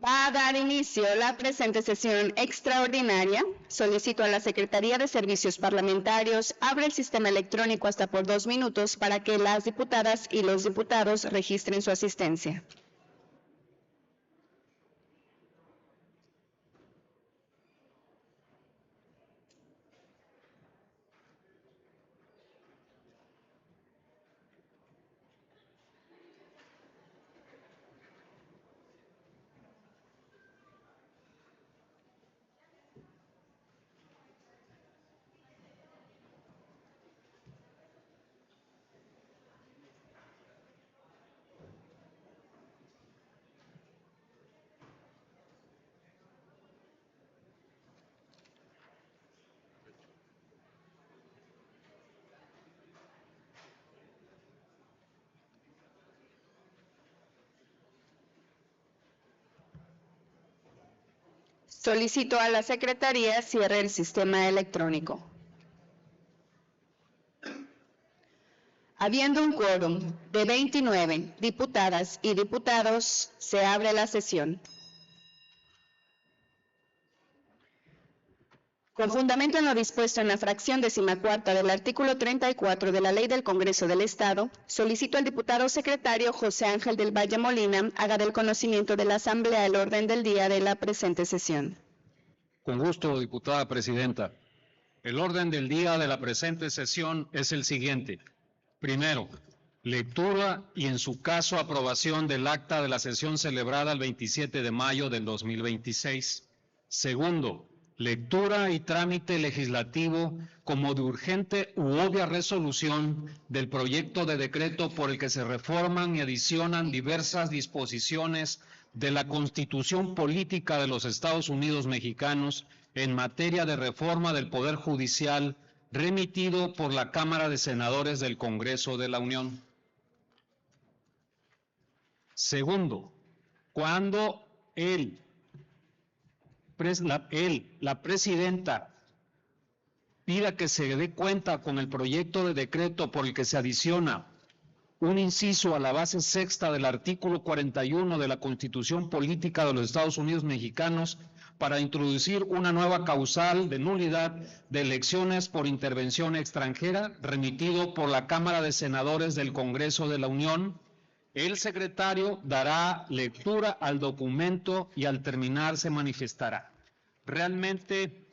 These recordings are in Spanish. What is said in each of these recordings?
Va a dar inicio la presente sesión extraordinaria. Solicito a la Secretaría de Servicios Parlamentarios abre el sistema electrónico hasta por 2 minutos para que las diputadas y los diputados registren su asistencia. Solicito a la Secretaría cierre el sistema electrónico. Habiendo un quórum de 29 diputadas y diputados, se abre la sesión. Con fundamento en lo dispuesto en la fracción 14ª del artículo 34 de la Ley del Congreso del Estado, solicito al diputado secretario José Ángel del Valle Molina haga del conocimiento de la Asamblea el orden del día de la presente sesión. Con gusto, diputada presidenta. El orden del día de la presente sesión es el siguiente. Primero, lectura y en su caso aprobación del acta de la sesión celebrada el 27 de mayo del 2026. Segundo, lectura y trámite legislativo como de urgente u obvia resolución del proyecto de decreto por el que se reforman y adicionan diversas disposiciones de la Constitución Política de los Estados Unidos Mexicanos en materia de reforma del Poder Judicial, remitido por la Cámara de Senadores del Congreso de la Unión. Segundo, cuando la presidenta pida que se dé cuenta con el proyecto de decreto por el que se adiciona un inciso a la base sexta del artículo 41 de la Constitución Política de los Estados Unidos Mexicanos para introducir una nueva causal de nulidad de elecciones por intervención extranjera, remitido por la Cámara de Senadores del Congreso de la Unión, el secretario dará lectura al documento y al terminar se manifestará. Realmente,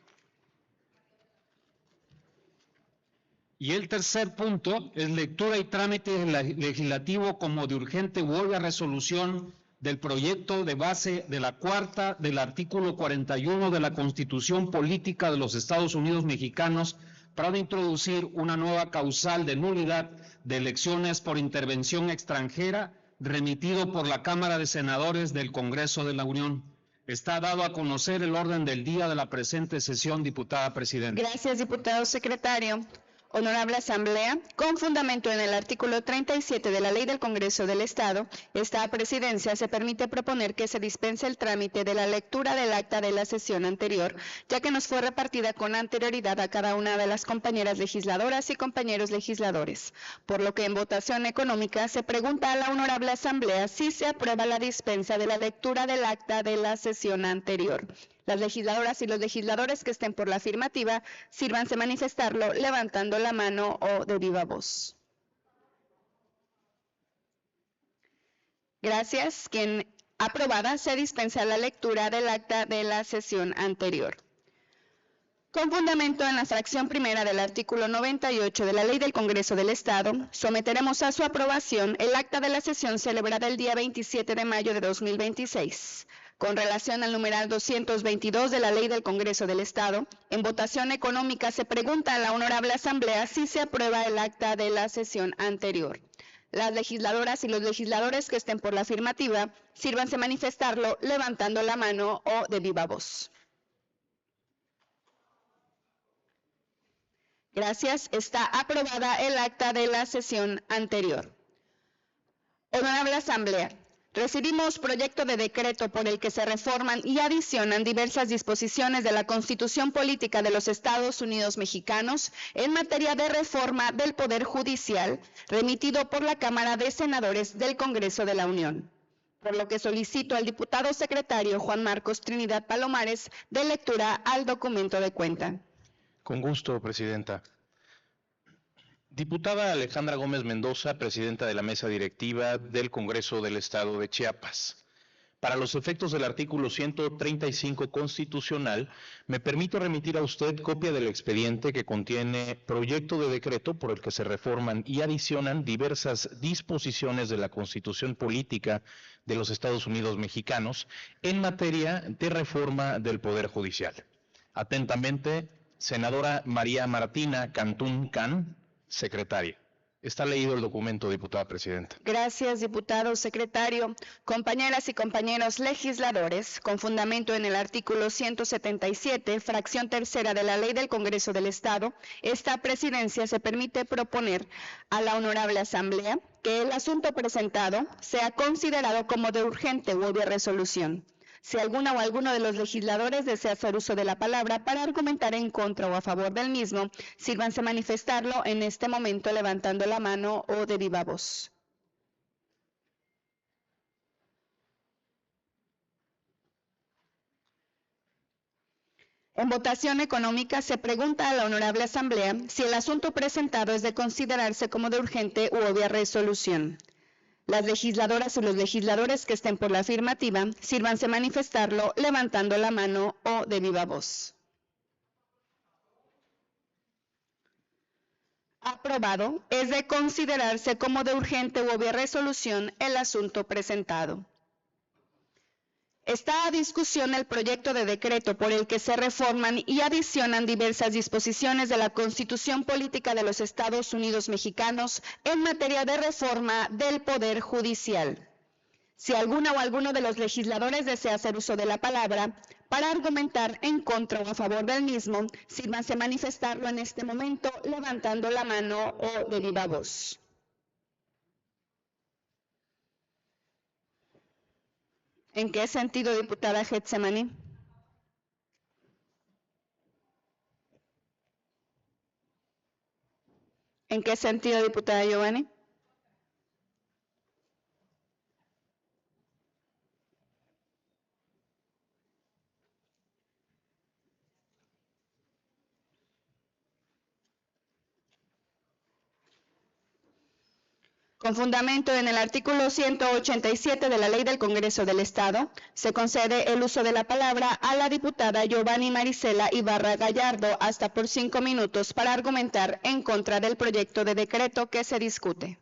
y el tercer punto es lectura y trámite legislativo como de urgente u obvia resolución del proyecto de base de la cuarta del artículo 41 de la Constitución Política de los Estados Unidos Mexicanos para introducir una nueva causal de nulidad de elecciones por intervención extranjera, remitido por la Cámara de Senadores del Congreso de la Unión. Está dado a conocer el orden del día de la presente sesión, diputada presidenta. Gracias, diputado secretario. Honorable Asamblea, con fundamento en el artículo 37 de la Ley del Congreso del Estado, esta presidencia se permite proponer que se dispense el trámite de la lectura del acta de la sesión anterior, ya que nos fue repartida con anterioridad a cada una de las compañeras legisladoras y compañeros legisladores, por lo que en votación económica se pregunta a la Honorable Asamblea si se aprueba la dispensa de la lectura del acta de la sesión anterior. Las legisladoras y los legisladores que estén por la afirmativa, sírvanse manifestarlo levantando la mano o de viva voz. Gracias. Quien aprobada, se dispensa la lectura del acta de la sesión anterior. Con fundamento en la fracción primera del artículo 98 de la Ley del Congreso del Estado, someteremos a su aprobación el acta de la sesión celebrada el día 27 de mayo de 2026. Con relación al numeral 222 de la Ley del Congreso del Estado, en votación económica se pregunta a la Honorable Asamblea si se aprueba el acta de la sesión anterior. Las legisladoras y los legisladores que estén por la afirmativa, sírvanse manifestarlo levantando la mano o de viva voz. Gracias. Está aprobada el acta de la sesión anterior. Honorable Asamblea, recibimos proyecto de decreto por el que se reforman y adicionan diversas disposiciones de la Constitución Política de los Estados Unidos Mexicanos en materia de reforma del Poder Judicial, remitido por la Cámara de Senadores del Congreso de la Unión. por lo que solicito al diputado secretario Juan Marcos Trinidad Palomares de lectura al documento de cuenta. Con gusto, presidenta. Diputada Alejandra Gómez Mendoza, presidenta de la mesa directiva del Congreso del Estado de Chiapas. Para los efectos del artículo 135 constitucional, me permito remitir a usted copia del expediente que contiene proyecto de decreto por el que se reforman y adicionan diversas disposiciones de la Constitución Política de los Estados Unidos Mexicanos en materia de reforma del Poder Judicial. Atentamente, senadora María Martina Cantún Can, secretaria. Está leído el documento, diputada presidenta. Gracias, diputado secretario. Compañeras y compañeros legisladores, con fundamento en el artículo 177, fracción tercera de la Ley del Congreso del Estado, esta presidencia se permite proponer a la Honorable Asamblea que el asunto presentado sea considerado como de urgente u obvia resolución. Si alguna o alguno de los legisladores desea hacer uso de la palabra para argumentar en contra o a favor del mismo, sírvanse manifestarlo en este momento levantando la mano o de viva voz. En votación económica se pregunta a la Honorable Asamblea si el asunto presentado es de considerarse como de urgente u obvia resolución. Las legisladoras y los legisladores que estén por la afirmativa, sírvanse manifestarlo levantando la mano o de viva voz. Aprobado. Es de considerarse como de urgente u obvia resolución el asunto presentado. Está a discusión el proyecto de decreto por el que se reforman y adicionan diversas disposiciones de la Constitución Política de los Estados Unidos Mexicanos en materia de reforma del Poder Judicial. Si alguna o alguno de los legisladores desea hacer uso de la palabra para argumentar en contra o a favor del mismo, sírvanse manifestarlo en este momento levantando la mano o de viva voz. ¿En qué sentido, diputada Getsemani? ¿En qué sentido, diputada Giovanni? Con fundamento en el artículo 187 de la Ley del Congreso del Estado, se concede el uso de la palabra a la diputada Giovanni Marisela Ibarra Gallardo hasta por 5 minutos para argumentar en contra del proyecto de decreto que se discute.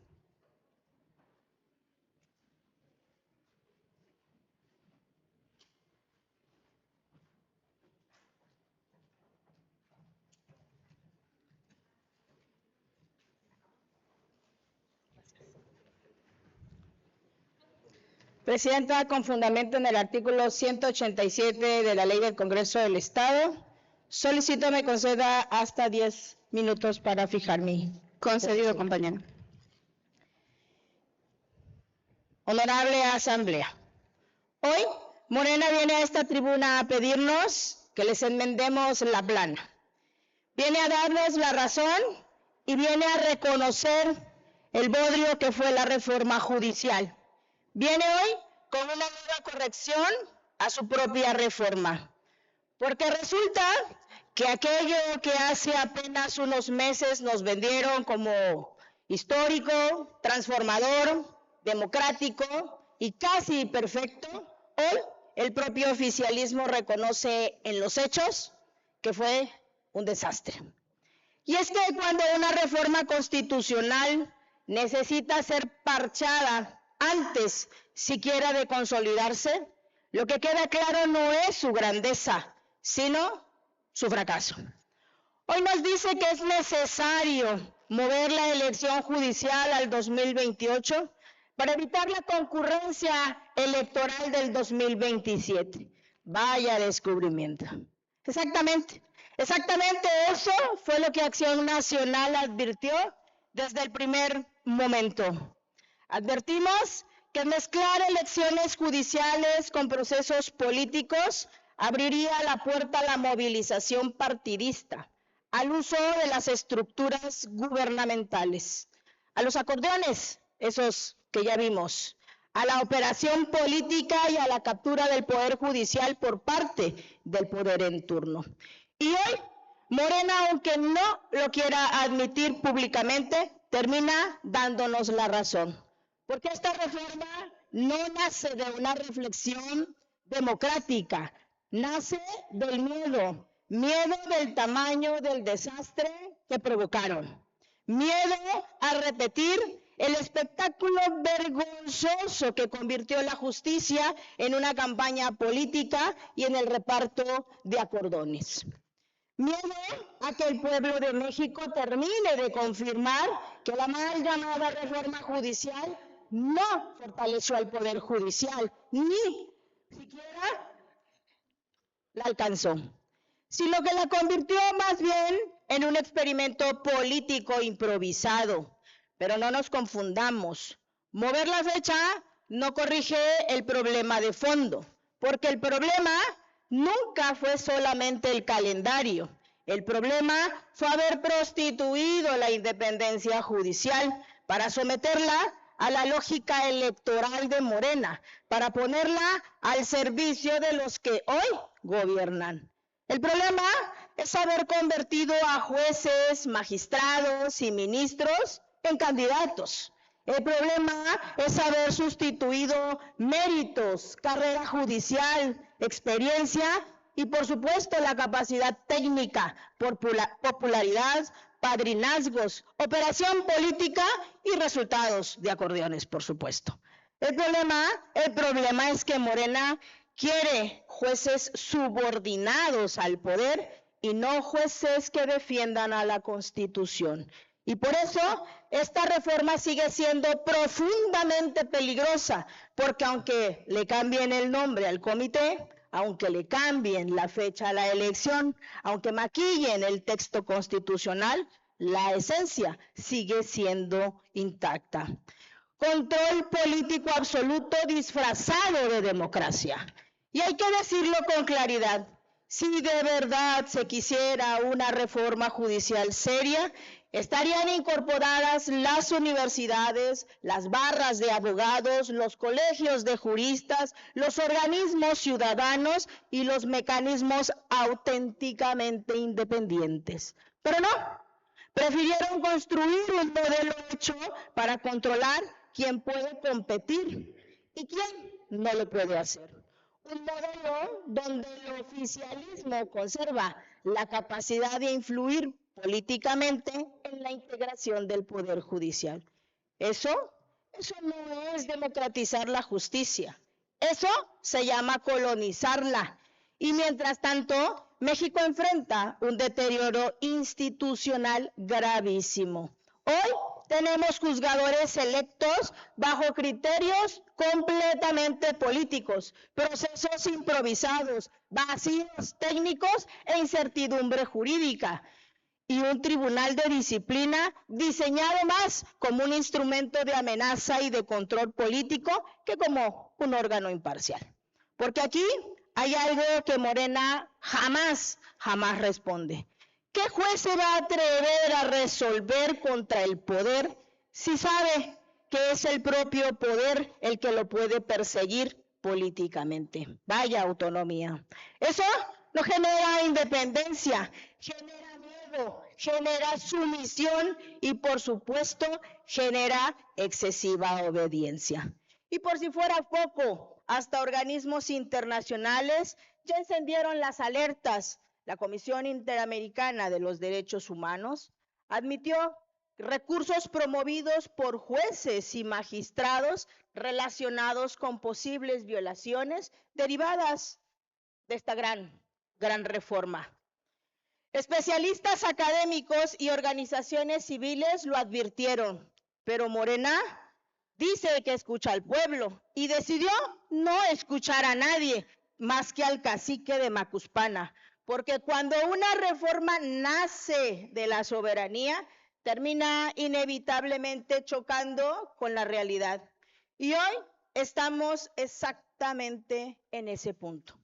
Presidenta, con fundamento en el artículo 187 de la Ley del Congreso del Estado, solicito me conceda hasta 10 minutos para fijar mi... Concedido, compañero. Honorable Asamblea, hoy Morena viene a esta tribuna a pedirnos que les enmendemos la plana. Viene a darnos la razón y viene a reconocer el bodrio que fue la reforma judicial. Viene hoy con una nueva corrección a su propia reforma, porque resulta que aquello que hace apenas unos meses nos vendieron como histórico, transformador, democrático y casi perfecto, hoy el propio oficialismo reconoce en los hechos que fue un desastre. Y es que cuando una reforma constitucional necesita ser parchada antes siquiera de consolidarse, lo que queda claro no es su grandeza, sino su fracaso. Hoy nos dice que es necesario mover la elección judicial al 2028 para evitar la concurrencia electoral del 2027. Vaya descubrimiento. Exactamente eso fue lo que Acción Nacional advirtió desde el primer momento. Advertimos que mezclar elecciones judiciales con procesos políticos abriría la puerta a la movilización partidista, al uso de las estructuras gubernamentales, a los acordeones, esos que ya vimos, a la operación política y a la captura del poder judicial por parte del poder en turno. Y hoy, Morena, aunque no lo quiera admitir públicamente, termina dándonos la razón. Porque esta reforma no nace de una reflexión democrática, nace del miedo del tamaño del desastre que provocaron, miedo a repetir el espectáculo vergonzoso que convirtió la justicia en una campaña política y en el reparto de acordones. Miedo a que el pueblo de México termine de confirmar que la mal llamada reforma judicial no fortaleció al Poder Judicial, ni siquiera la alcanzó, sino que la convirtió más bien en un experimento político improvisado. Pero no nos confundamos, mover la fecha no corrige el problema de fondo, porque el problema nunca fue solamente el calendario. El problema fue haber prostituido la independencia judicial para someterla a la lógica electoral de Morena, para ponerla al servicio de los que hoy gobiernan. El problema es haber convertido a jueces, magistrados y ministros en candidatos. El problema es haber sustituido méritos, carrera judicial, experiencia y, por supuesto, la capacidad técnica, popularidad, padrinazgos, operación política y resultados de acordeones, por supuesto. El problema es que Morena quiere jueces subordinados al poder y no jueces que defiendan a la Constitución. Y por eso esta reforma sigue siendo profundamente peligrosa, porque aunque le cambien el nombre al comité, aunque le cambien la fecha a la elección, aunque maquillen el texto constitucional, la esencia sigue siendo intacta. Control político absoluto disfrazado de democracia. Y hay que decirlo con claridad, si de verdad se quisiera una reforma judicial seria, estarían incorporadas las universidades, las barras de abogados, los colegios de juristas, los organismos ciudadanos y los mecanismos auténticamente independientes. Pero no, prefirieron construir un modelo hecho para controlar quién puede competir y quién no lo puede hacer. Un modelo donde el oficialismo conserva la capacidad de influir políticamente en la integración del Poder Judicial. Eso no es democratizar la justicia. Eso se llama colonizarla. Y mientras tanto, México enfrenta un deterioro institucional gravísimo. Hoy tenemos juzgadores electos bajo criterios completamente políticos, procesos improvisados, vacíos técnicos e incertidumbre jurídica. Y un tribunal de disciplina diseñado más como un instrumento de amenaza y de control político que como un órgano imparcial. Porque aquí hay algo que Morena jamás responde. ¿Qué juez se va a atrever a resolver contra el poder si sabe que es el propio poder el que lo puede perseguir políticamente? Vaya autonomía. Eso no genera independencia, genera miedo, genera sumisión y, por supuesto, genera excesiva obediencia. Y por si fuera poco, hasta organismos internacionales ya encendieron las alertas. La Comisión Interamericana de los Derechos Humanos admitió recursos promovidos por jueces y magistrados relacionados con posibles violaciones derivadas de esta gran reforma. Especialistas académicos y organizaciones civiles lo advirtieron, pero Morena dice que escucha al pueblo y decidió no escuchar a nadie más que al cacique de Macuspana, porque cuando una reforma nace de la soberanía, termina inevitablemente chocando con la realidad. Y hoy estamos exactamente en ese punto.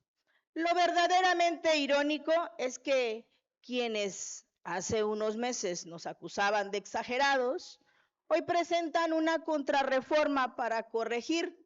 Lo verdaderamente irónico es que quienes hace unos meses nos acusaban de exagerados, hoy presentan una contrarreforma para corregir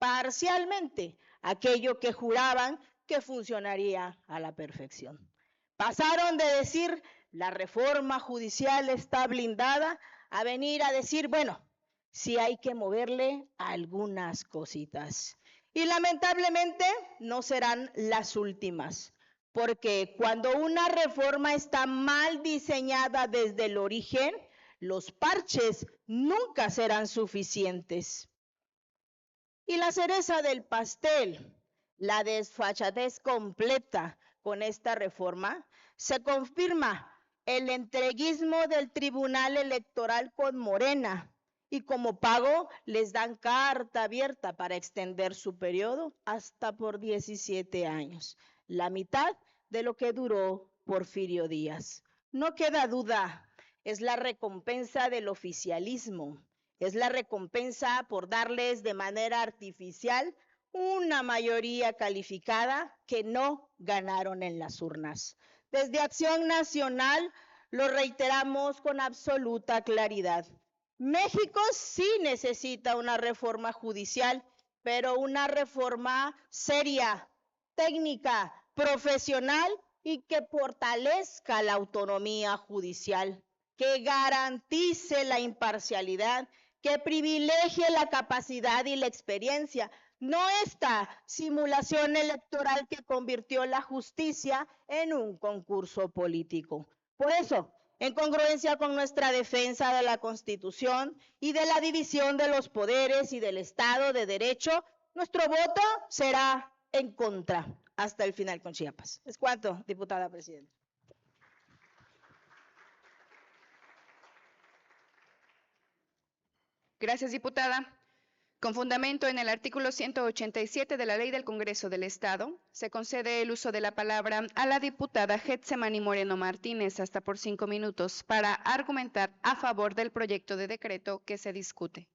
parcialmente aquello que juraban que funcionaría a la perfección. Pasaron de decir la reforma judicial está blindada a venir a decir, bueno, sí hay que moverle algunas cositas. Y lamentablemente no serán las últimas, porque cuando una reforma está mal diseñada desde el origen, los parches nunca serán suficientes. Y la cereza del pastel, la desfachatez completa con esta reforma, se confirma el entreguismo del Tribunal Electoral con Morena, y como pago les dan carta abierta para extender su periodo hasta por 17 años, la mitad de lo que duró Porfirio Díaz. No queda duda, es la recompensa del oficialismo, es la recompensa por darles de manera artificial una mayoría calificada que no ganaron en las urnas. Desde Acción Nacional lo reiteramos con absoluta claridad. México sí necesita una reforma judicial, pero una reforma seria, técnica, profesional y que fortalezca la autonomía judicial, que garantice la imparcialidad, que privilegie la capacidad y la experiencia, no esta simulación electoral que convirtió la justicia en un concurso político. Por eso, en congruencia con nuestra defensa de la Constitución y de la división de los poderes y del Estado de Derecho, nuestro voto será en contra hasta el final con Chiapas. Es cuanto, diputada presidenta. Gracias, diputada. Con fundamento en el artículo 187 de la Ley del Congreso del Estado, se concede el uso de la palabra a la diputada Getsemani Moreno Martínez hasta por 5 minutos para argumentar a favor del proyecto de decreto que se discute.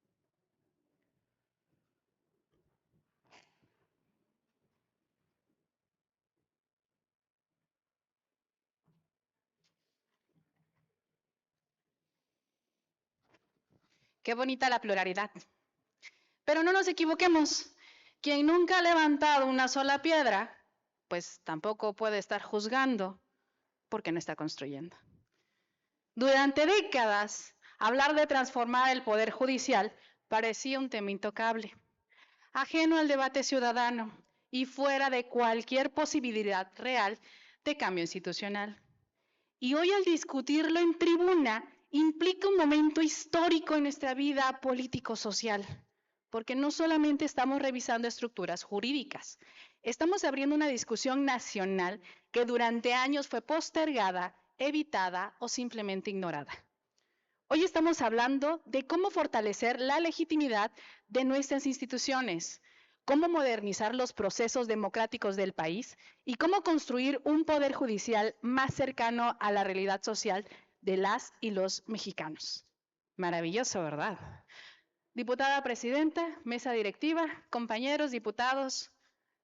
Qué bonita la pluralidad. Pero no nos equivoquemos. Quien nunca ha levantado una sola piedra, pues tampoco puede estar juzgando porque no está construyendo. Durante décadas, hablar de transformar el Poder Judicial parecía un tema intocable, ajeno al debate ciudadano y fuera de cualquier posibilidad real de cambio institucional. Y hoy al discutirlo en tribuna implica un momento histórico en nuestra vida político-social, porque no solamente estamos revisando estructuras jurídicas, estamos abriendo una discusión nacional que durante años fue postergada, evitada o simplemente ignorada. Hoy estamos hablando de cómo fortalecer la legitimidad de nuestras instituciones, cómo modernizar los procesos democráticos del país y cómo construir un poder judicial más cercano a la realidad social de las y los mexicanos. Maravilloso, ¿verdad? Diputada presidenta, mesa directiva, compañeros, diputados,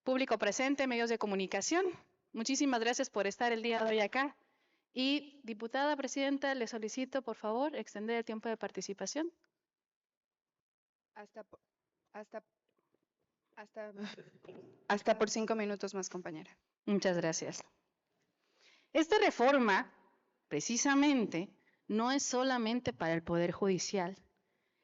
público presente, medios de comunicación, muchísimas gracias por estar el día de hoy acá. Y, diputada presidenta, le solicito, por favor, extender el tiempo de participación. Hasta por 5 minutos más, compañera. Muchas gracias. Esta reforma, precisamente, no es solamente para el Poder Judicial.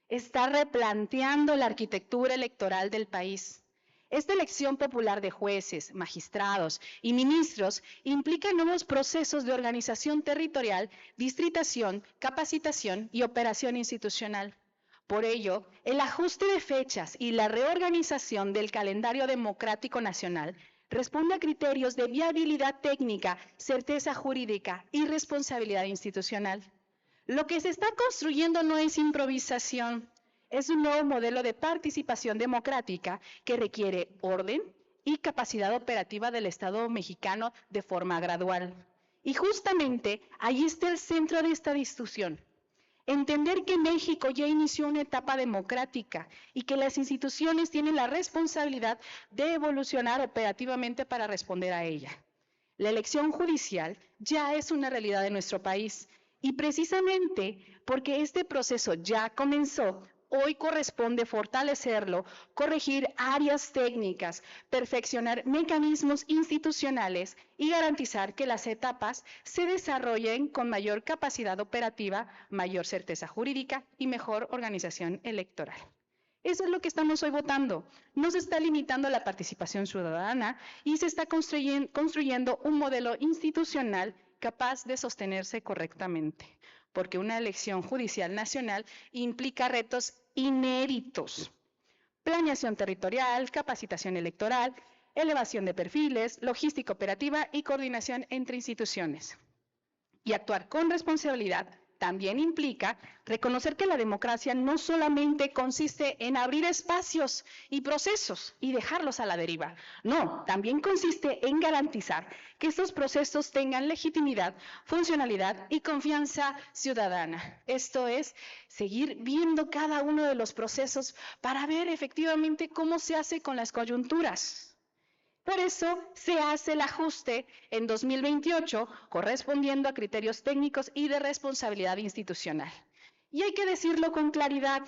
Está replanteando la arquitectura electoral del país. Esta elección popular de jueces, magistrados y ministros implica nuevos procesos de organización territorial, distritación, capacitación y operación institucional. Por ello, el ajuste de fechas y la reorganización del calendario democrático nacional responde a criterios de viabilidad técnica, certeza jurídica y responsabilidad institucional. Lo que se está construyendo no es improvisación, es un nuevo modelo de participación democrática que requiere orden y capacidad operativa del Estado mexicano de forma gradual. Y justamente ahí está el centro de esta discusión. Entender que México ya inició una etapa democrática y que las instituciones tienen la responsabilidad de evolucionar operativamente para responder a ella. La elección judicial ya es una realidad de nuestro país y precisamente porque este proceso ya comenzó, Hoy corresponde fortalecerlo, corregir áreas técnicas, perfeccionar mecanismos institucionales y garantizar que las etapas se desarrollen con mayor capacidad operativa, mayor certeza jurídica y mejor organización electoral. Eso es lo que estamos hoy votando. No se está limitando la participación ciudadana y se está construyendo un modelo institucional capaz de sostenerse correctamente, porque una elección judicial nacional implica retos inéditos: planeación territorial, capacitación electoral, elevación de perfiles, logística operativa y coordinación entre instituciones. Y actuar con responsabilidad también implica reconocer que la democracia no solamente consiste en abrir espacios y procesos y dejarlos a la deriva. No, también consiste en garantizar que estos procesos tengan legitimidad, funcionalidad y confianza ciudadana. Esto es, seguir viendo cada uno de los procesos para ver efectivamente cómo se hace con las coyunturas. Por eso se hace el ajuste en 2028 correspondiendo a criterios técnicos y de responsabilidad institucional. Y hay que decirlo con claridad: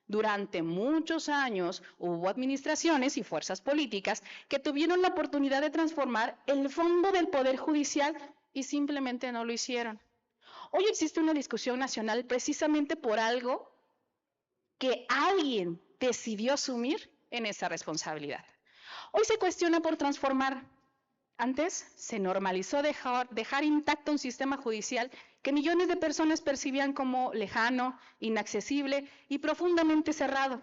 durante muchos años hubo administraciones y fuerzas políticas que tuvieron la oportunidad de transformar el fondo del Poder Judicial y simplemente no lo hicieron. Hoy existe una discusión nacional precisamente por algo que alguien decidió asumir en esa responsabilidad. Hoy se cuestiona por transformar. Antes se normalizó dejar intacto un sistema judicial que millones de personas percibían como lejano, inaccesible y profundamente cerrado.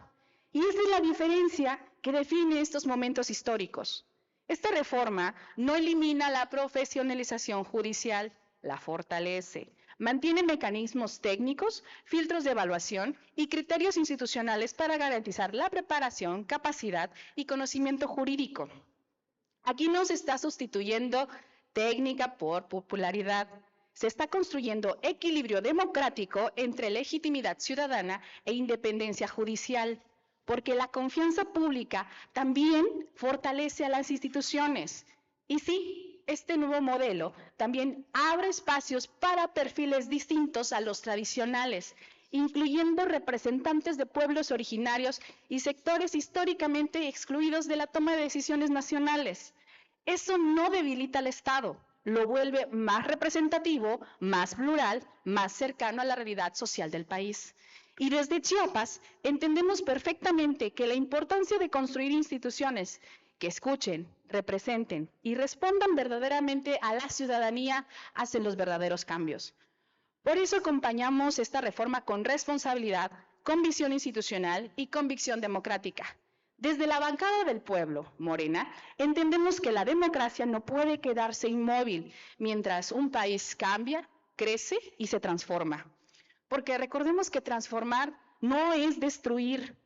Y esa es la diferencia que define estos momentos históricos. Esta reforma no elimina la profesionalización judicial, la fortalece. Mantiene mecanismos técnicos, filtros de evaluación y criterios institucionales para garantizar la preparación, capacidad y conocimiento jurídico. Aquí no se está sustituyendo técnica por popularidad. Se está construyendo equilibrio democrático entre legitimidad ciudadana e independencia judicial, porque la confianza pública también fortalece a las instituciones. Y sí, este nuevo modelo también abre espacios para perfiles distintos a los tradicionales, incluyendo representantes de pueblos originarios y sectores históricamente excluidos de la toma de decisiones nacionales. Eso no debilita al Estado, lo vuelve más representativo, más plural, más cercano a la realidad social del país. Y desde Chiapas entendemos perfectamente que la importancia de construir instituciones que escuchen, representen y respondan verdaderamente a la ciudadanía hacen los verdaderos cambios. Por eso acompañamos esta reforma con responsabilidad, con visión institucional y convicción democrática. Desde la bancada del pueblo, Morena, entendemos que la democracia no puede quedarse inmóvil mientras un país cambia, crece y se transforma. Porque recordemos que transformar no es destruir.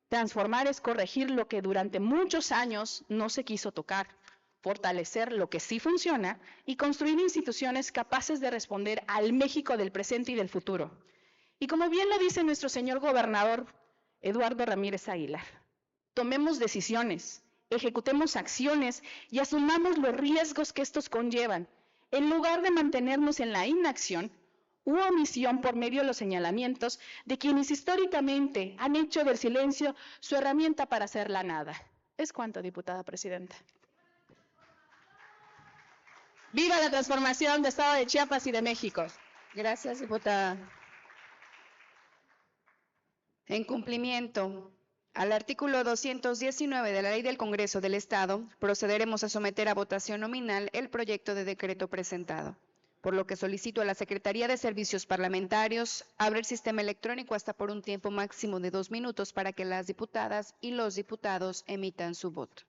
Transformar es corregir lo que durante muchos años no se quiso tocar, fortalecer lo que sí funciona y construir instituciones capaces de responder al México del presente y del futuro. Y como bien lo dice nuestro señor gobernador Eduardo Ramírez Aguilar, tomemos decisiones, ejecutemos acciones y asumamos los riesgos que estos conllevan, en lugar de mantenernos en la inacción u omisión por medio de los señalamientos de quienes históricamente han hecho del silencio su herramienta para hacer la nada. Es cuanto, diputada presidenta. ¡Viva la transformación del Estado de Chiapas y de México! Gracias, diputada. En cumplimiento al artículo 219 de la Ley del Congreso del Estado, procederemos a someter a votación nominal el proyecto de decreto presentado, por lo que solicito a la Secretaría de Servicios Parlamentarios abrir sistema electrónico hasta por un tiempo máximo de 2 minutos para que las diputadas y los diputados emitan su voto.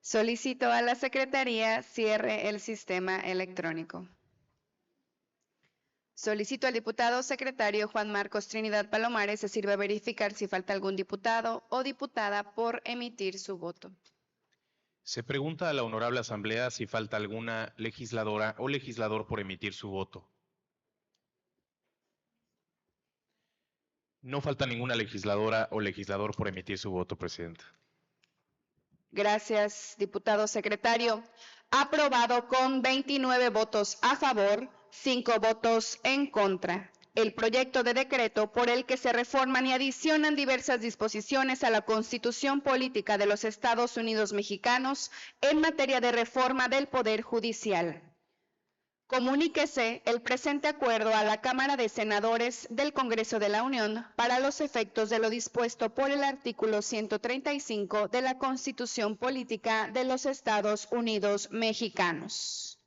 Solicito a la Secretaría cierre el sistema electrónico. Solicito al diputado secretario Juan Marcos Trinidad Palomares se sirva a verificar si falta algún diputado o diputada por emitir su voto. Se pregunta a la honorable asamblea si falta alguna legisladora o legislador por emitir su voto. No falta ninguna legisladora o legislador por emitir su voto, presidenta. Gracias, diputado secretario. Aprobado con 29 votos a favor, 5 votos en contra. El proyecto de decreto por el que se reforman y adicionan diversas disposiciones a la Constitución Política de los Estados Unidos Mexicanos en materia de reforma del Poder Judicial. Comuníquese el presente acuerdo a la Cámara de Senadores del Congreso de la Unión para los efectos de lo dispuesto por el artículo 135 de la Constitución Política de los Estados Unidos Mexicanos.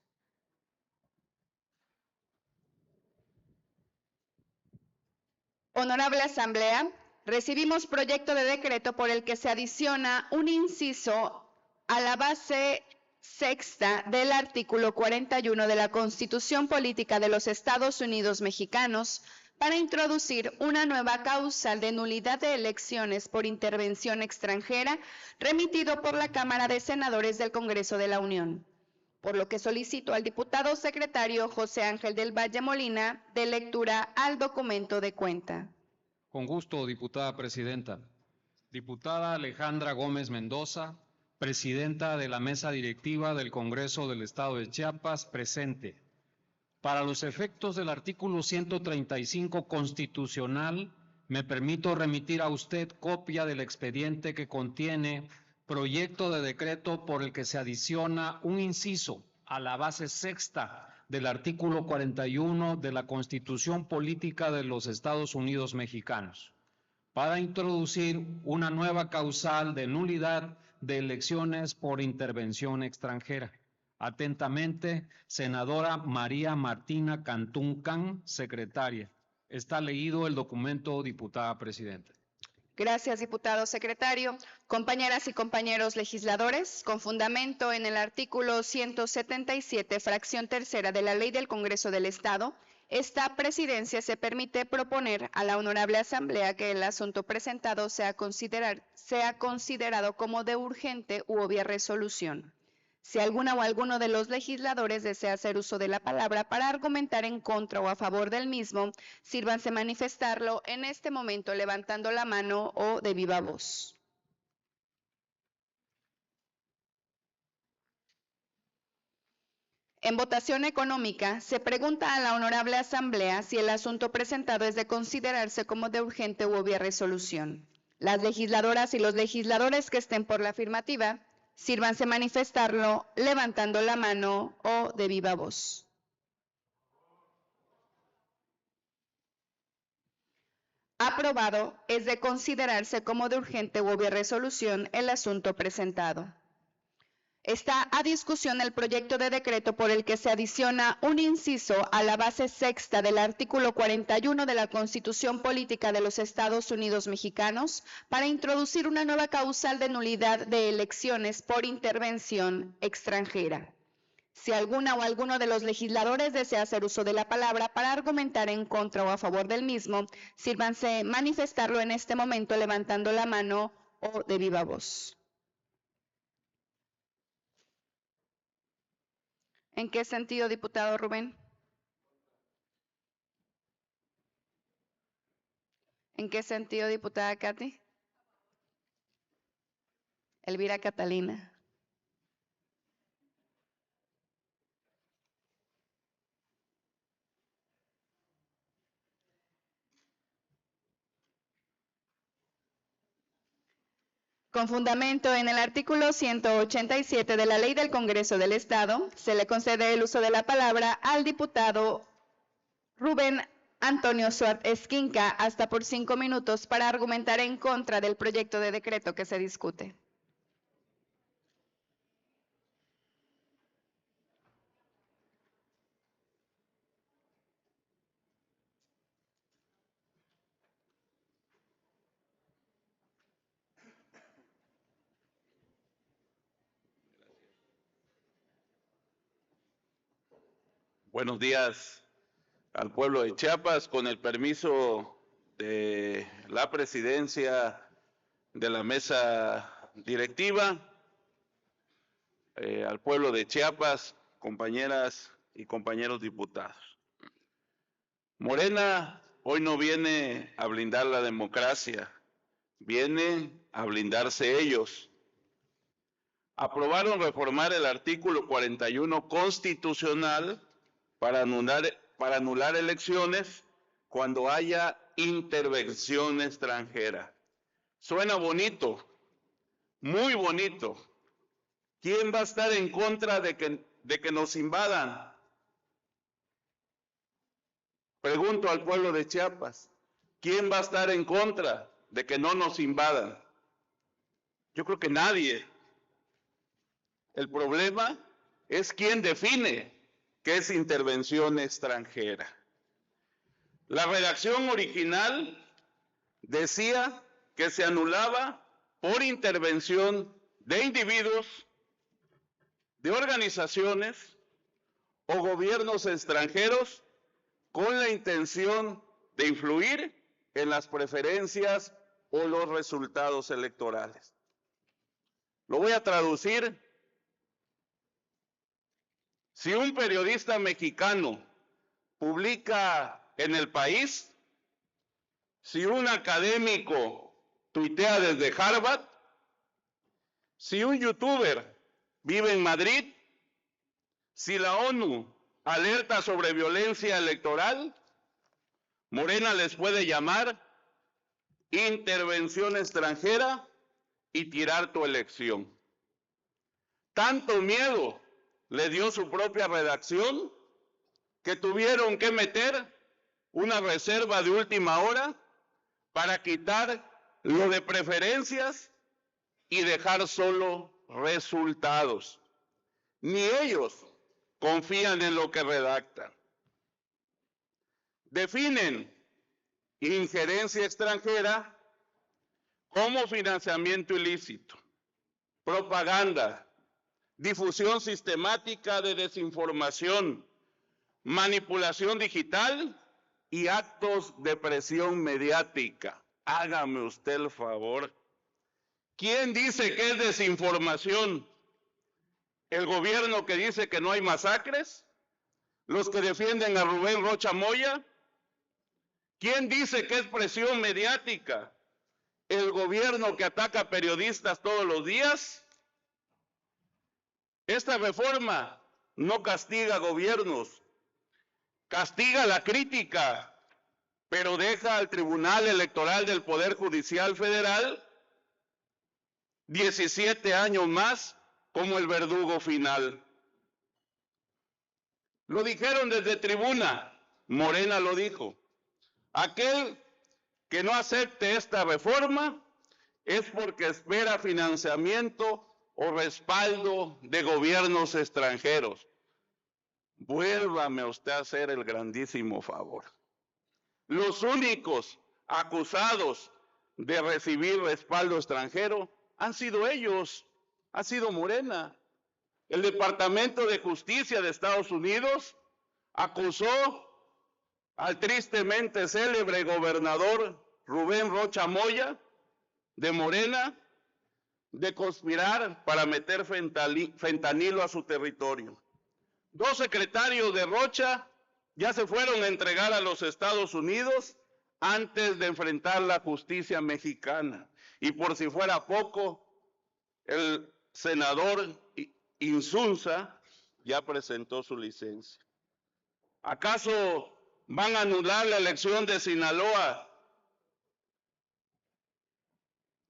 Honorable Asamblea, recibimos proyecto de decreto por el que se adiciona un inciso a la base sexta del artículo 41 de la Constitución Política de los Estados Unidos Mexicanos para introducir una nueva causal de nulidad de elecciones por intervención extranjera remitido por la Cámara de Senadores del Congreso de la Unión. Por lo que solicito al diputado secretario José Ángel del Valle Molina de lectura al documento de cuenta. Con gusto, diputada presidenta. Diputada Alejandra Gómez Mendoza, presidenta de la mesa directiva del Congreso del Estado de Chiapas, presente. Para los efectos del artículo 135 constitucional, me permito remitir a usted copia del expediente que contiene proyecto de decreto por el que se adiciona un inciso a la base sexta del artículo 41 de la Constitución Política de los Estados Unidos Mexicanos, para introducir una nueva causal de nulidad de elecciones por intervención extranjera. Atentamente, senadora María Martina Cantún Can, secretaria. Está leído el documento, diputada presidenta. Gracias, diputado secretario. Compañeras y compañeros legisladores, con fundamento en el artículo 177, fracción tercera de la Ley del Congreso del Estado, esta presidencia se permite proponer a la honorable asamblea que el asunto presentado sea considerado como de urgente u obvia resolución. Si alguna o alguno de los legisladores desea hacer uso de la palabra para argumentar en contra o a favor del mismo, sírvanse manifestarlo en este momento levantando la mano o de viva voz. En votación económica, se pregunta a la honorable asamblea si el asunto presentado es de considerarse como de urgente u obvia resolución. Las legisladoras y los legisladores que estén por la afirmativa, sírvanse manifestarlo levantando la mano o de viva voz. Aprobado es de considerarse como de urgente u obvia resolución el asunto presentado. Está a discusión el proyecto de decreto por el que se adiciona un inciso a la base sexta del artículo 41 de la Constitución Política de los Estados Unidos Mexicanos para introducir una nueva causal de nulidad de elecciones por intervención extranjera. Si alguna o alguno de los legisladores desea hacer uso de la palabra para argumentar en contra o a favor del mismo, sírvanse manifestarlo en este momento levantando la mano o de viva voz. ¿En qué sentido, diputado Rubén? ¿En qué sentido, diputada Katy? Elvira Catalina. Con fundamento en el artículo 187 de la Ley del Congreso del Estado, se le concede el uso de la palabra al diputado Rubén Antonio Suárez Esquinca hasta por 5 minutos para argumentar en contra del proyecto de decreto que se discute. Buenos días al pueblo de Chiapas. Con el permiso de la presidencia de la mesa directiva, al pueblo de Chiapas, compañeras y compañeros diputados. Morena hoy no viene a blindar la democracia, viene a blindarse ellos. Aprobaron reformar el artículo 41 constitucional para anular elecciones cuando haya intervención extranjera. Suena bonito, muy bonito. ¿Quién va a estar en contra de que nos invadan? Pregunto al pueblo de Chiapas, ¿quién va a estar en contra de que no nos invadan? Yo creo que nadie. El problema es quién define qué es intervención extranjera. La redacción original decía que se anulaba por intervención de individuos, de organizaciones o gobiernos extranjeros con la intención de influir en las preferencias o los resultados electorales. Lo voy a traducir. Si un periodista mexicano publica en El País, si un académico tuitea desde Harvard, si un youtuber vive en Madrid, si la ONU alerta sobre violencia electoral, Morena les puede llamar intervención extranjera y tirar tu elección. Tanto miedo le dio su propia redacción que tuvieron que meter una reserva de última hora para quitar lo de preferencias y dejar solo resultados. Ni ellos confían en lo que redactan. Definen injerencia extranjera como financiamiento ilícito, propaganda, difusión sistemática de desinformación, manipulación digital y actos de presión mediática. Hágame usted el favor. ¿Quién dice que es desinformación? ¿El gobierno que dice que no hay masacres? ¿Los que defienden a Rubén Rocha Moya? ¿Quién dice que es presión mediática? ¿El gobierno que ataca periodistas todos los días? Esta reforma no castiga gobiernos, castiga la crítica, pero deja al Tribunal Electoral del Poder Judicial Federal 17 años más como el verdugo final. Lo dijeron desde tribuna, Morena lo dijo. Aquel que no acepte esta reforma es porque espera financiamiento o respaldo de gobiernos extranjeros. Vuélvame usted a hacer el grandísimo favor. Los únicos acusados de recibir respaldo extranjero han sido ellos, ha sido Morena. El Departamento de Justicia de Estados Unidos acusó al tristemente célebre gobernador Rubén Rocha Moya de Morena de conspirar para meter fentanilo a su territorio. 2 secretarios de Rocha ya se fueron a entregar a los Estados Unidos antes de enfrentar la justicia mexicana. Y por si fuera poco, el senador Insunza ya presentó su licencia. ¿Acaso van a anular la elección de Sinaloa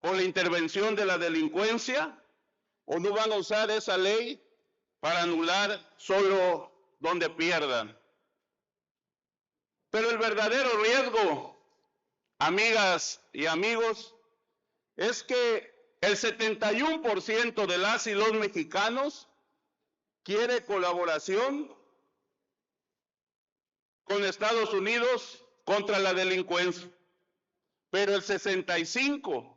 por la intervención de la delincuencia o no van a usar esa ley para anular solo donde pierdan. Pero el verdadero riesgo, amigas y amigos, es que el 71% de las y los mexicanos quiere colaboración con Estados Unidos contra la delincuencia, pero el 65%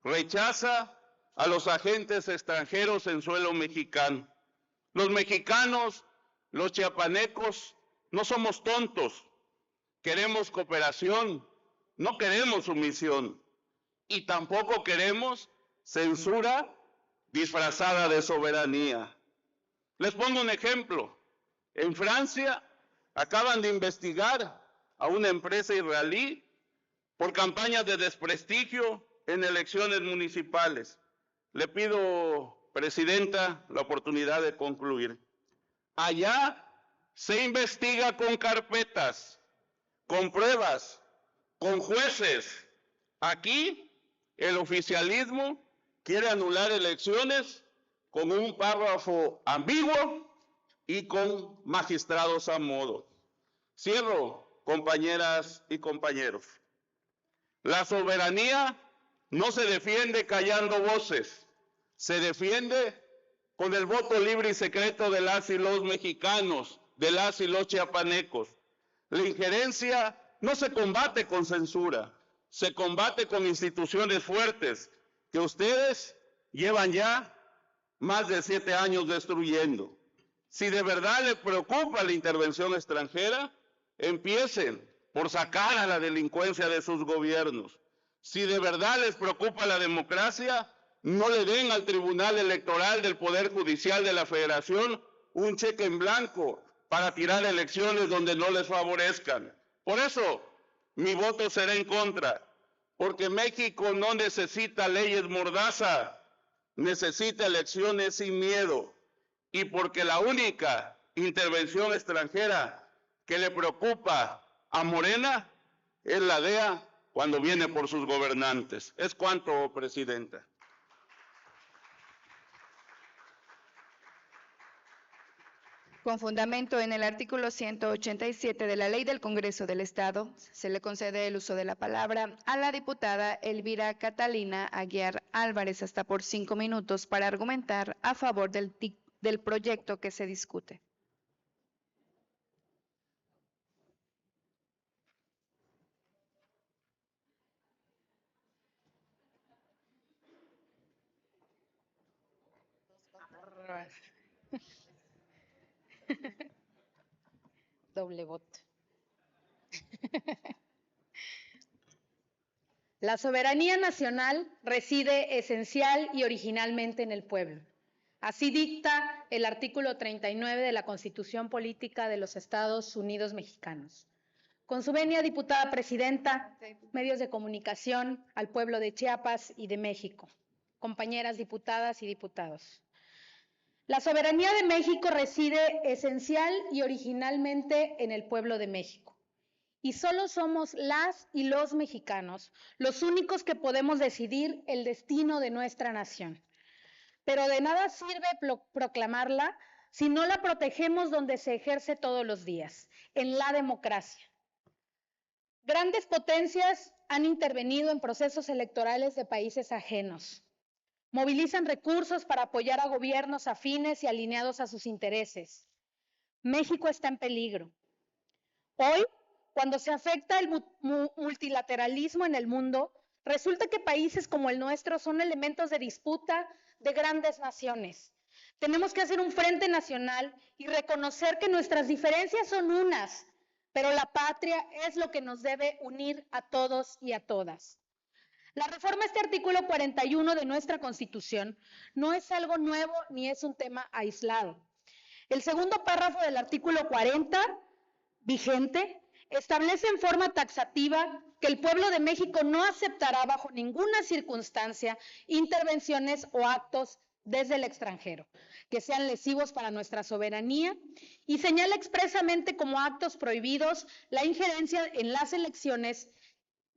rechaza a los agentes extranjeros en suelo mexicano. Los mexicanos, los chiapanecos, no somos tontos, queremos cooperación, no queremos sumisión y tampoco queremos censura disfrazada de soberanía. Les pongo un ejemplo. En Francia acaban de investigar a una empresa israelí por campañas de desprestigio en elecciones municipales. Le pido, Presidenta, la oportunidad de concluir. Allá se investiga con carpetas, con pruebas, con jueces. Aquí el oficialismo quiere anular elecciones con un párrafo ambiguo y con magistrados a modo. Cierro, compañeras y compañeros. La soberanía no se defiende callando voces, se defiende con el voto libre y secreto de las y los mexicanos, de las y los chiapanecos. La injerencia no se combate con censura, se combate con instituciones fuertes que ustedes llevan ya más de 7 años destruyendo. Si de verdad les preocupa la intervención extranjera, empiecen por sacar a la delincuencia de sus gobiernos. Si de verdad les preocupa la democracia, no le den al Tribunal Electoral del Poder Judicial de la Federación un cheque en blanco para tirar elecciones donde no les favorezcan. Por eso, mi voto será en contra, porque México no necesita leyes mordaza, necesita elecciones sin miedo, y porque la única intervención extranjera que le preocupa a Morena es la DEA cuando viene por sus gobernantes. Es cuanto, Presidenta. Con fundamento en el artículo 187 de la Ley del Congreso del Estado, se le concede el uso de la palabra a la diputada Elvira Catalina Aguiar Álvarez hasta por 5 minutos para argumentar a favor del proyecto que se discute. Doble voto. La soberanía nacional reside esencial y originalmente en el pueblo. Así dicta el artículo 39 de la Constitución Política de los Estados Unidos Mexicanos. Con su venia, diputada presidenta, medios de comunicación, al pueblo de Chiapas y de México, compañeras diputadas y diputados. La soberanía de México reside esencial y originalmente en el pueblo de México. Y solo somos las y los mexicanos los únicos que podemos decidir el destino de nuestra nación. Pero de nada sirve proclamarla si no la protegemos donde se ejerce todos los días, en la democracia. Grandes potencias han intervenido en procesos electorales de países ajenos. Movilizan recursos para apoyar a gobiernos afines y alineados a sus intereses. México está en peligro. Hoy, cuando se afecta el multilateralismo en el mundo, resulta que países como el nuestro son elementos de disputa de grandes naciones. Tenemos que hacer un frente nacional y reconocer que nuestras diferencias son unas, pero la patria es lo que nos debe unir a todos y a todas. La reforma a este artículo 41 de nuestra Constitución no es algo nuevo ni es un tema aislado. El segundo párrafo del artículo 40, vigente, establece en forma taxativa que el pueblo de México no aceptará bajo ninguna circunstancia intervenciones o actos desde el extranjero que sean lesivos para nuestra soberanía y señala expresamente como actos prohibidos la injerencia en las elecciones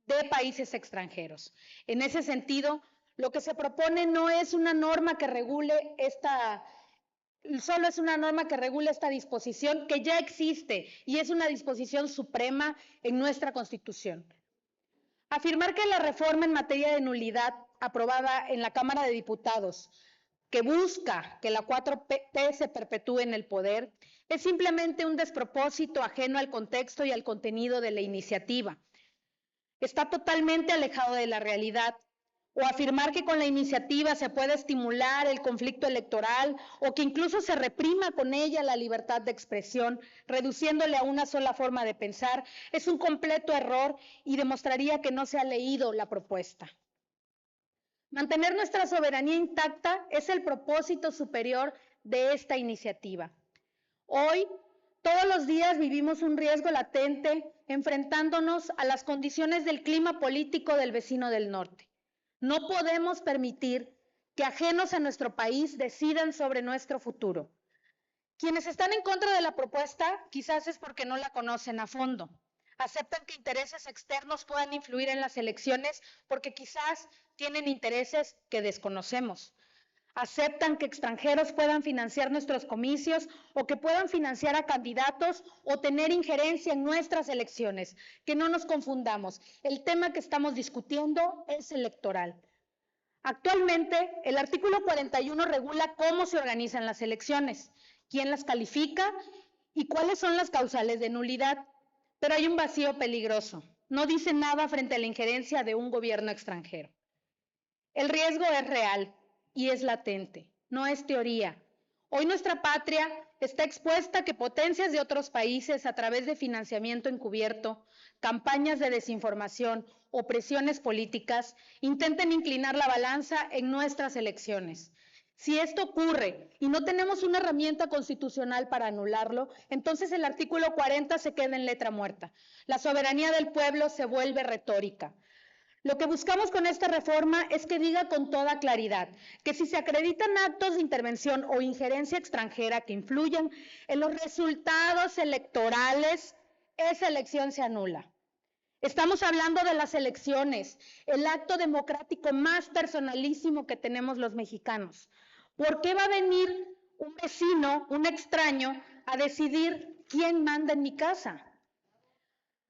de países extranjeros. En ese sentido, lo que se propone no es una norma que regule solo es una norma que regula esta disposición que ya existe y es una disposición suprema en nuestra Constitución. Afirmar que la reforma en materia de nulidad aprobada en la Cámara de Diputados, que busca que la 4T se perpetúe en el poder, es simplemente un despropósito ajeno al contexto y al contenido de la iniciativa. Está totalmente alejado de la realidad. O afirmar que con la iniciativa se puede estimular el conflicto electoral o que incluso se reprima con ella la libertad de expresión, reduciéndole a una sola forma de pensar, es un completo error y demostraría que no se ha leído la propuesta. Mantener nuestra soberanía intacta es el propósito superior de esta iniciativa. Hoy, todos los días vivimos un riesgo latente enfrentándonos a las condiciones del clima político del vecino del norte. No podemos permitir que ajenos a nuestro país decidan sobre nuestro futuro. Quienes están en contra de la propuesta quizás es porque no la conocen a fondo. Aceptan que intereses externos puedan influir en las elecciones porque quizás tienen intereses que desconocemos. Aceptan que extranjeros puedan financiar nuestros comicios o que puedan financiar a candidatos o tener injerencia en nuestras elecciones. Que no nos confundamos, el tema que estamos discutiendo es electoral. Actualmente, el artículo 41 regula cómo se organizan las elecciones, quién las califica y cuáles son las causales de nulidad. Pero hay un vacío peligroso. No dice nada frente a la injerencia de un gobierno extranjero. El riesgo es real y es latente, no es teoría. Hoy nuestra patria está expuesta a que potencias de otros países, a través de financiamiento encubierto, campañas de desinformación o presiones políticas, intenten inclinar la balanza en nuestras elecciones. Si esto ocurre y no tenemos una herramienta constitucional para anularlo, entonces el artículo 40 se queda en letra muerta. La soberanía del pueblo se vuelve retórica. Lo que buscamos con esta reforma es que diga con toda claridad que si se acreditan actos de intervención o injerencia extranjera que influyan en los resultados electorales, esa elección se anula. Estamos hablando de las elecciones, el acto democrático más personalísimo que tenemos los mexicanos. ¿Por qué va a venir un vecino, un extraño, a decidir quién manda en mi casa?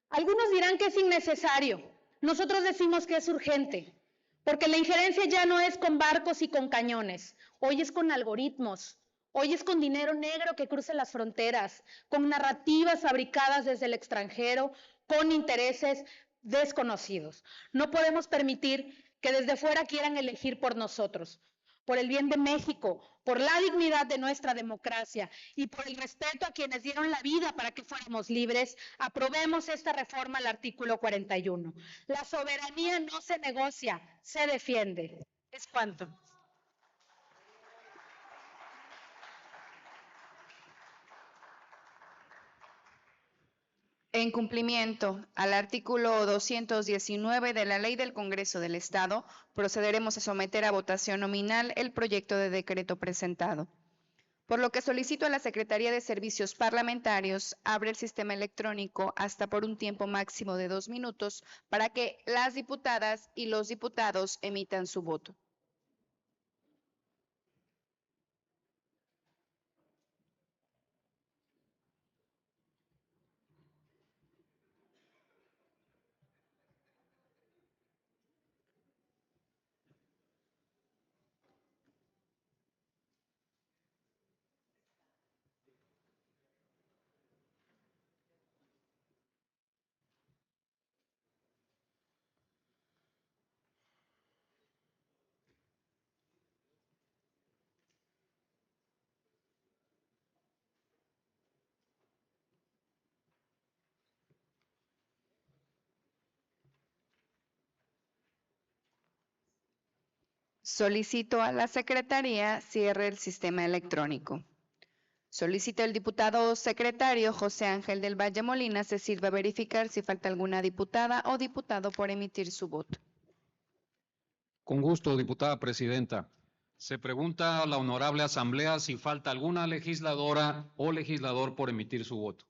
Algunos dirán que es innecesario. Nosotros decimos que es urgente, porque la injerencia ya no es con barcos y con cañones, hoy es con algoritmos, hoy es con dinero negro que cruza las fronteras, con narrativas fabricadas desde el extranjero, con intereses desconocidos. No podemos permitir que desde fuera quieran elegir por nosotros. Por el bien de México, por la dignidad de nuestra democracia y por el respeto a quienes dieron la vida para que fuéramos libres, aprobemos esta reforma al artículo 41. La soberanía no se negocia, se defiende. Es cuanto. En cumplimiento al artículo 219 de la Ley del Congreso del Estado, procederemos a someter a votación nominal el proyecto de decreto presentado. Por lo que solicito a la Secretaría de Servicios Parlamentarios abre el sistema electrónico hasta por un tiempo máximo de 2 minutos para que las diputadas y los diputados emitan su voto. Solicito a la Secretaría cierre el sistema electrónico. Solicito al diputado secretario José Ángel del Valle Molina se sirva a verificar si falta alguna diputada o diputado por emitir su voto. Con gusto, diputada presidenta. Se pregunta a la honorable asamblea si falta alguna legisladora o legislador por emitir su voto.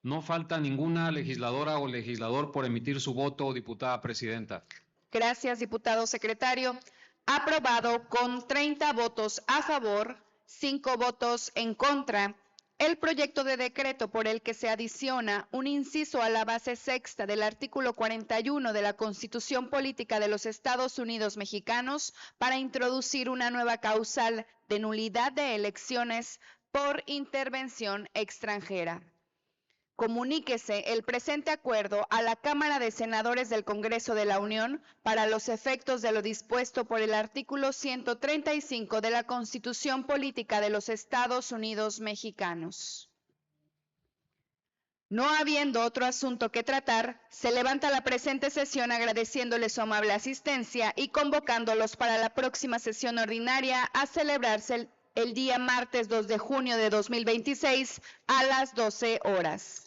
No falta ninguna legisladora o legislador por emitir su voto, diputada presidenta. Gracias, diputado secretario. Aprobado con 30 votos a favor, 5 votos en contra, el proyecto de decreto por el que se adiciona un inciso a la base sexta del artículo 41 de la Constitución Política de los Estados Unidos Mexicanos para introducir una nueva causal de nulidad de elecciones por intervención extranjera. Comuníquese el presente acuerdo a la Cámara de Senadores del Congreso de la Unión para los efectos de lo dispuesto por el artículo 135 de la Constitución Política de los Estados Unidos Mexicanos. No habiendo otro asunto que tratar, se levanta la presente sesión agradeciéndole su amable asistencia y convocándolos para la próxima sesión ordinaria a celebrarse el día martes 2 de junio de 2026 a las 12 horas.